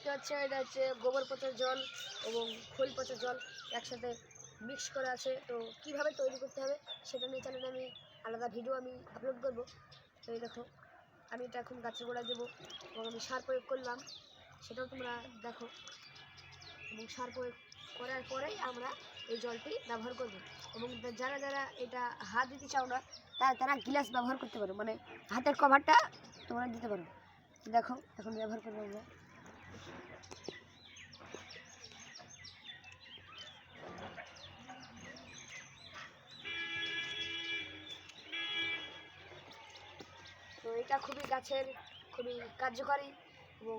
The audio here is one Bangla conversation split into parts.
দেখতে পাচ্ছ এটা হচ্ছে গোবর পচার জল এবং খোল পচার জল একসাথে মিক্স করা আছে। তো কিভাবে তৈরি করতে হবে সেটা নিয়ে চ্যানেলে আমি আলাদা ভিডিও আমি আপলোড করব। তো এই দেখো আমি এটা এখন গাছের গোড়ায় দেবো এবং আমি সার প্রয়োগ করলাম, সেটাও তোমরা দেখো। এবং সার প্রয়োগ করার পরেই আমরা এই জলটি ব্যবহার করব। এবং যারা যারা এটা হাত দিতে চাও না তারা গ্লাস ব্যবহার করতে পারো, মানে হাতের কভারটা তোমরা দিতে পারো। দেখো এখন ব্যবহার করবো আমরা। তো এটা খুবই গাছের খুবই কার্যকরী এবং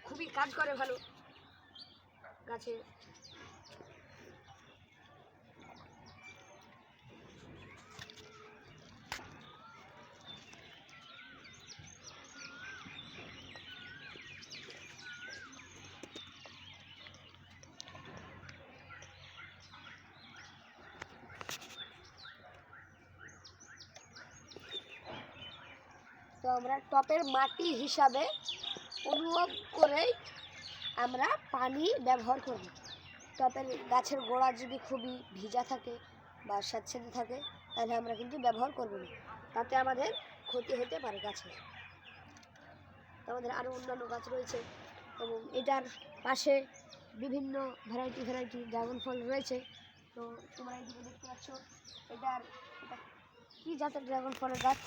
খুবই কাজ করে ভালো গাছে। তো আমরা টপের মাটি হিসাবে অনুভব করেই আমরা পানি ব্যবহার করব। টপের গাছের গোড়া যদি খুবই ভিজা থাকে বা স্যাঁতসেঁতে থাকে তাহলে আমরা কিন্তু ব্যবহার করব না, তাতে আমাদের ক্ষতি হতে পারে গাছের। আমাদের আরও অন্যান্য গাছ রয়েছে এবং এটার পাশে বিভিন্ন ভ্যারাইটি ড্রাগন ফল রয়েছে। তো তোমরা এইদিকে দেখতে পাচ্ছ এটা কী জাতের ড্রাগন ফলের গাছ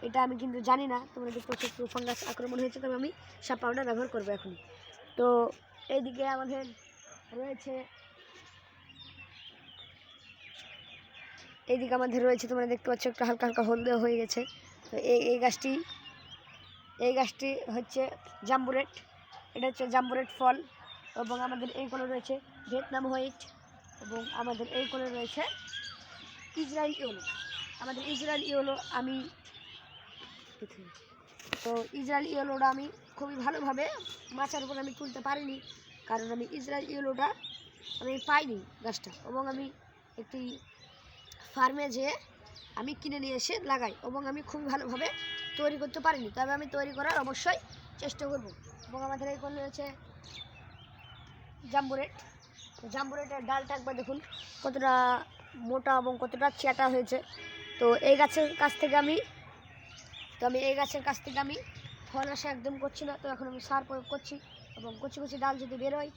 এটা আমি কিন্তু জানি না। তোমরা দেখতে পাচ্ছ একটু ফাঙ্গাস আক্রমণ হয়েছে, তবে আমি সাপ পাউডার ব্যবহার করবো এখন। তো এইদিকে আমাদের রয়েছে তোমরা দেখতে পাচ্ছ একটু হালকা হালকা হলদে হয়ে গেছে। তো এই গাছটি হচ্ছে জাম্বুরেট। এটা হচ্ছে জাম্বুরেট ফল এবং আমাদের এই কোণে রয়েছে ভিয়েতনাম হোয়াইট এবং আমাদের এই কোণে রয়েছে ইসরায়েল ইয়েলো। আমাদের ইসরায়েল ইয়েলো ইসরায়েল ইয়েলোটা আমি খুবই ভালোভাবে মাচার উপর আমি তুলতে পারিনি, কারণ আমি ইসরায়েল ইয়েলোটা আমি পাইনি গাছটা, এবং আমি একটি ফার্মে যেয়ে আমি কিনে নিয়ে এসে লাগাই এবং আমি খুবই ভালোভাবে তৈরি করতে পারিনি, তবে আমি তৈরি করার অবশ্যই চেষ্টা করব। এবং আমাদের এই কোণে রয়েছে জাম্বুরেটের ডালটা একবার দেখুন কতটা মোটা এবং কতটা চ্যাটা হয়েছে। তো এই গাছের কাছ থেকে আমি ফল আশা একদম করছি না। তো এখন আমি সার প্রয়োগ করছি এবং কচি কচি ডাল যদি বেরোয়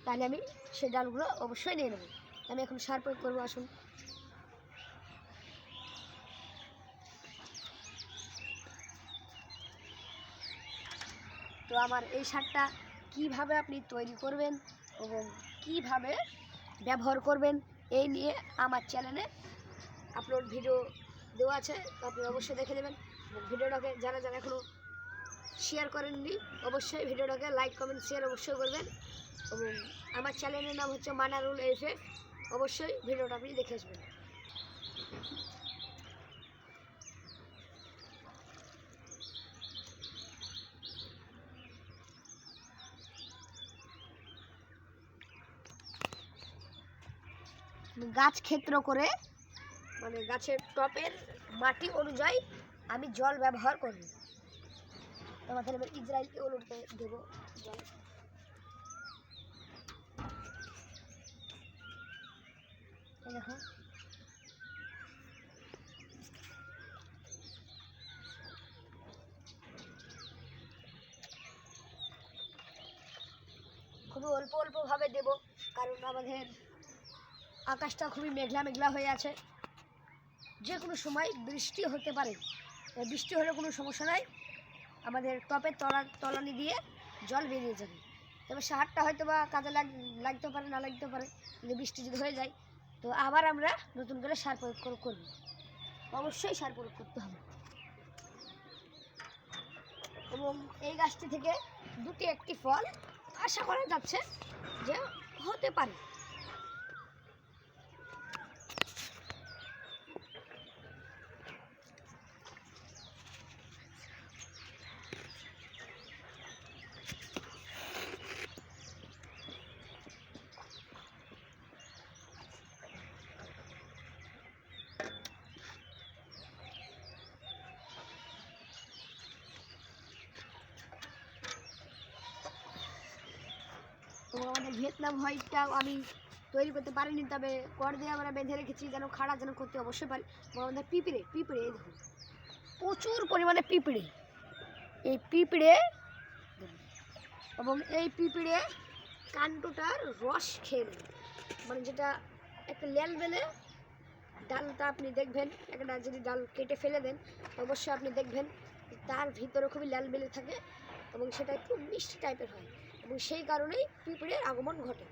তাহলে আমি সেই ডালগুলো অবশ্যই নিয়ে নেব। আমি এখন সার প্রয়োগ করবো, আসুন। তো আমার এই সারটা কিভাবে আপনি তৈরি করবেন এবং কিভাবে ব্যবহার করবেন এই নিয়ে আমার চ্যানেলে আপলোড ভিডিও দেওয়া আছে, তো আপনি অবশ্যই দেখে নেবেন। এবং ভিডিওটাকে যারা এখনও শেয়ার করেননি অবশ্যই ভিডিওটাকে লাইক কমেন্ট শেয়ার অবশ্যই করবেন। এবং আমার চ্যানেলের নাম হচ্ছে মানারুল এফএফ, অবশ্যই ভিডিওটা আপনি দেখে আসবেন। গাছ ক্ষেত্র করে মানে গাছের টপের মাটি অনুযায়ী আমি জল ব্যবহার করব। আমাদের এবার ইসরায়েল ইয়েলোতে দেবো জল। দেখো খুবই অল্পভাবে দেব, কারণ আমাদের আকাশটা খুবই মেঘলা হয়ে আছে, যে কোনো সময় বৃষ্টি হতে পারে। বৃষ্টি হলে কোনো সমস্যা নাই, আমাদের টপের তলানি দিয়ে জল বেরিয়ে যাবে। তবে সারটা হয়তো বা কাজে লাগতে পারে না লাগতে পারে, কিন্তু বৃষ্টি যদি হয়ে যায় তো আবার আমরা নতুন করে সার প্রয়োগ করব। অবশ্যই সার প্রয়োগ করতে হবে। এবং এই গাছটি থেকে একটি ফল আশা করা যাচ্ছে যে হতে পারে। আমাদের ভিয়েতনাম হোয়াইটটাও আমি তৈরি করতে পারিনি, তবে কর দিয়ে আমরা বেঁধে রেখেছি যেন খাড়া যেন করতে অবশ্যই পারি। এবং আমাদের পিঁপড়ে এই দেখুন প্রচুর পরিমাণে পিঁপড়ে, এই পিঁপড়ে এবং এই পিঁপড়ে কাণ্ডটার রস খেয়ে নেবে, মানে যেটা একটা লেল বেলে ডালটা আপনি দেখবেন, একটা যদি ডাল কেটে ফেলে দেন অবশ্যই আপনি দেখবেন তার ভিতরে খুবই লাল বেলে থাকে এবং সেটা একটু মিষ্টি টাইপের হয়, এবং সেই কারণেই পিঁপড়ের আগমন ঘটে।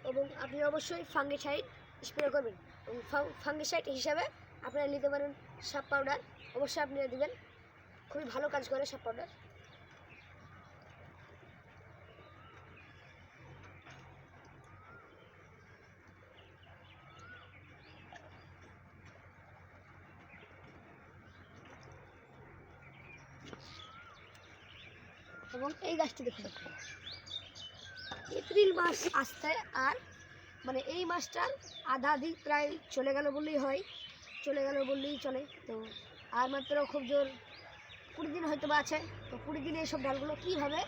এবং আপনি অবশ্যই ফাঙ্গিসাইড স্প্রে করবেন, এবং ফাঙ্গিসাইড হিসাবে আপনারা নিতে পারেন সাপ পাউডার, অবশ্যই আপনারা দেবেন, খুবই ভালো কাজ করে সাপ পাউডার। এবং এই গাছটি দেখুন, এপ্রিল মাস আসতে আর মানে এই মাসটার আধা দিক প্রায় চলে গেল বললেই হয়, চলে চলে। তো আর মাত্র খুব জোর 20 দিন হয়তো বা আছে। তো 20 দিনে এইসব ডালগুলো কীভাবে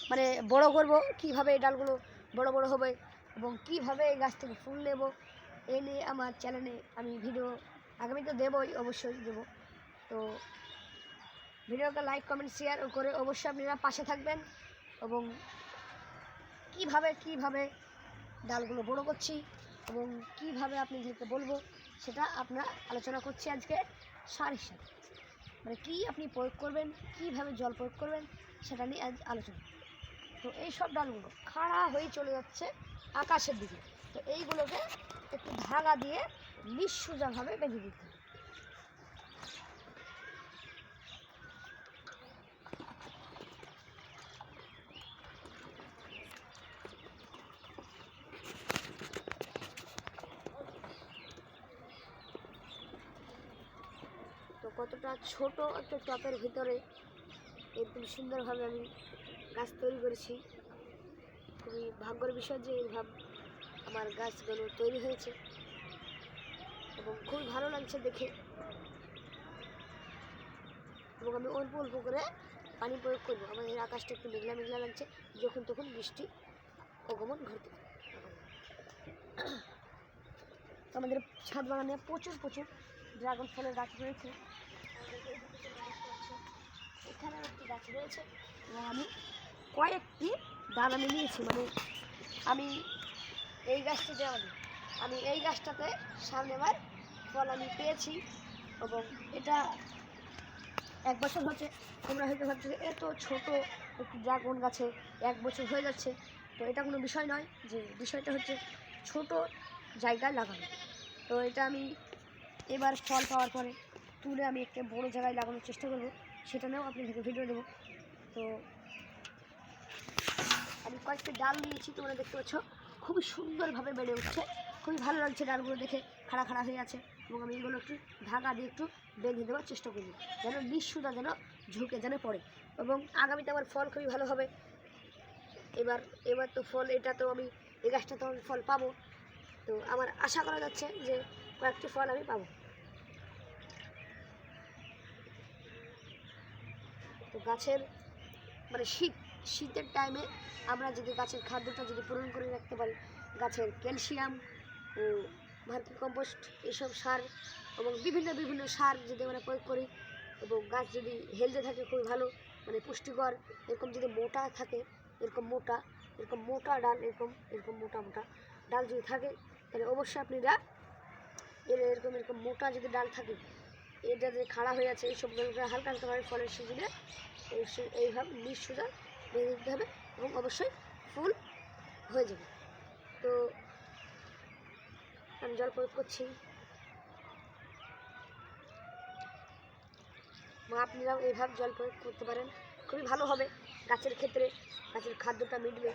মানে বড় করব, কীভাবে এই ডালগুলো বড় হবে এবং কীভাবে এই গাছ থেকে ফুল নেব, এই নিয়ে আমার চ্যানেলে আমি ভিডিও আগামী তো দেবই, অবশ্যই দেবো। তো ভিডিওকে লাইক কমেন্ট শেয়ার করে অবশ্যই আপনারা পাশে থাকবেন, এবং কিভাবে ডালগুলো বড় করছি এবং কিভাবে আপনাদেরকে বলবো সেটা আমরা আলোচনা করছি আজকে সার হিসাবে, মানে কী আপনি প্রয়োগ করবেন, কিভাবে জল প্রয়োগ করবেন সেটা নিয়ে আজ আলোচনা। তো এই সব ডালগুলো খাড়া হয়ে চলে যাচ্ছে আকাশের দিকে, তো এইগুলোকে একটু ধাগা দিয়ে নিঃসোজাভাবে বেঁধে দিতে হবে। তো কতটা ছোট একটা টপের ভিতরে একদম সুন্দরভাবে আমি গাছ তৈরি করেছি, খুবই ভাগ্যের বিষয় যে এইভাবে আমার গাছগুলো তৈরি হয়েছে এবং খুবই ভালো লাগছে দেখে। এবং আমি অল্প করে পানি প্রয়োগ করবো, আমাদের আকাশটা একটু মেঘলা লাগছে, যখন তখন বৃষ্টি আগমন ঘটতে পারে। আমাদের ছাদ বাগানে প্রচুর ড্রাগন ফলের গাছ রয়েছে, এখানে একটি গাছ রয়েছে এবং আমি কয়েকটি ডাল আমি নিয়েছি, মানে আমি এই গাছটি যেমন আমি এই গাছটাতে সামনেবার ফল আমি পেয়েছি, এবং এটা 1 বছর হচ্ছে। তোমরা হয়তো ভাবছো এত ছোট একটি ড্রাগন গাছে 1 বছর হয়ে যাচ্ছে, তো এটা কোনো বিষয় নয়, যে বিষয়টা হচ্ছে ছোট জায়গায় লাগানো। তো এটা আমি এবার ফল পাওয়ার পরে তুলে আমি একটা বড় জায়গায় লাগানোর চেষ্টা করব, সেটা নিয়েও আপনাদেরকে ভিডিও দেবো। তো আমি কয়েকটি ডাল নিয়েছি, তোমরা দেখতে পাচ্ছ খুবই সুন্দরভাবে বেড়ে উঠছে, খুবই ভালো লাগছে ডালগুলো দেখে, খাড়া হয়ে আছে। এবং আমি এগুলো একটু ধাগা দিয়ে একটু বেঁধে দেওয়ার চেষ্টা করব, যেন নিঃসুদা যেন ঝুঁকে যেন পড়ে, এবং আগামীতে আমার ফল খুবই ভালো হবে। এবার তো ফল, এটা তো আমি এই গাছটা তো আমি ফল পাবো, তো আমার আশা করা যাচ্ছে যে কয়েকটি ফল আমি পাবো। তো গাছের মানে শীতের টাইমে আমরা যদি গাছের খাদ্যটা যদি পূরণ করে রাখতে পারি, গাছের ক্যালসিয়াম ও ভার্মি কম্পোস্ট এইসব সার এবং বিভিন্ন সার যদি আমরা প্রয়োগ করি, এবং গাছ যদি হেলদি থাকে খুবই ভালো, মানে পুষ্টিকর, এরকম যদি মোটা থাকে, এরকম মোটা ডাল, এরকম মোটা ডাল যদি থাকে, তাহলে অবশ্যই আপনারা এরকম মোটা যদি ডাল থাকে, এটা যে খাড়া হয়ে আছে, এই সবগুলোকে হালকাভাবে ফলের সিজনে এইভাবে নিঃসোজা বেঁধে দিতে হবে, এবং অবশ্যই ফুল হয়ে যাবে। তো আমি জল প্রয়োগ করছি, আপনারাও এইভাবে জল প্রয়োগ করতে পারেন, খুবই ভালো হবে গাছের ক্ষেত্রে, গাছের খাদ্যটা মিটবে।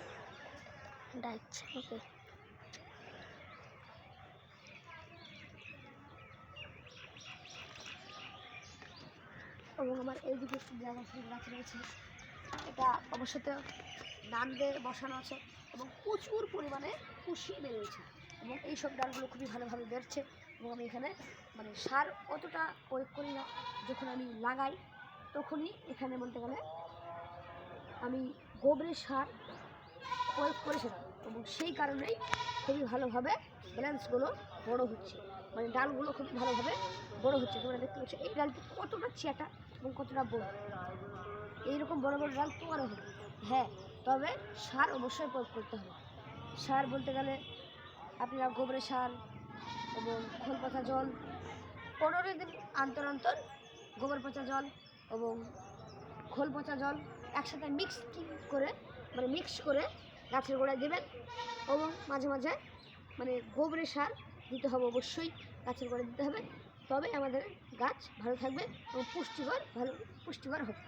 ওকে, এবং আমার এইদিকে একটি ড্রাগন ফ্রুট গাছ রয়েছে, এটা অবশ্যই ডান দিয়ে বসানো আছে এবং প্রচুর পরিমাণে কুশি বেরিয়েছে, এবং এইসব ডালগুলো খুবই ভালোভাবে বেরছে। এবং আমি এখানে মানে সার অতটা প্রয়োগ করি না, যখন আমি লাগাই তখনই এখানে বলতে গেলে আমি গোবরের সার প্রয়োগ করেছিলাম এবং সেই কারণেই খুবই ভালোভাবে ব্রাঞ্চগুলো বড় হচ্ছে, মানে ডালগুলো খুব ভালোভাবে বড় হচ্ছে। তোমরা দেখতে পাচ্ছ এই ডালটি কতটা চ্যাটা এবং কতটা বড়। এইরকম বড় বড় ডাল তোমারও হবে। হ্যাঁ, তবে সার অবশ্যই প্রয়োগ করতে হবে। সার বলতে গেলে আপনারা গোবরের সার এবং খোল পচা জল 15 দিন অন্তর অন্তর গোবর পচা জল এবং খোল পচা জল একসাথে মিক্স করে গাছের গোড়ায় দেবেন এবং মাঝে মাঝে মানে গোবরের সার দিতে হবে, অবশ্যই গাছের গোড়ায় দিতে হবে। তবে আমাদের গাছ ভালো থাকবে এবং পুষ্টিকর হবে।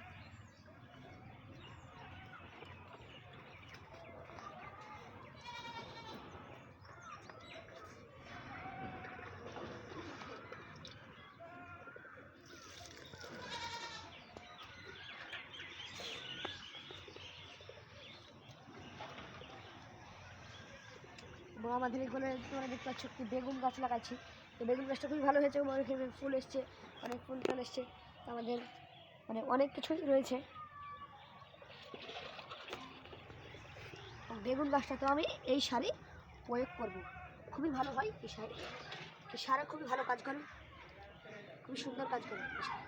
এবং আমাদের এখানে তোমরা দেখতে পাচ্ছ একটি বেগুন গাছ লাগাচ্ছি। তো বেগুন গাছটা খুবই ভালো হয়েছে, অনেক ফুল এসছে, অনেক ফুল ফল এসছে। আমাদের মানে অনেক কিছুই রয়েছে। বেগুন গাছটা তো আমি এই সারই প্রয়োগ করব, খুবই ভালো হয় এই সারে খুবই ভালো কাজ করে, খুবই সুন্দর কাজ করে এই সার।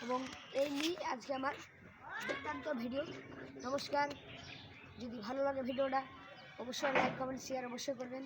এবং এই নিয়ে আজকে আমার বৃত্তান্ত ভিডিও। নমস্কার। যদি ভালো লাগে ভিডিওটা অবশ্যই লাইক কমেন্ট শেয়ার অবশ্যই করবেন।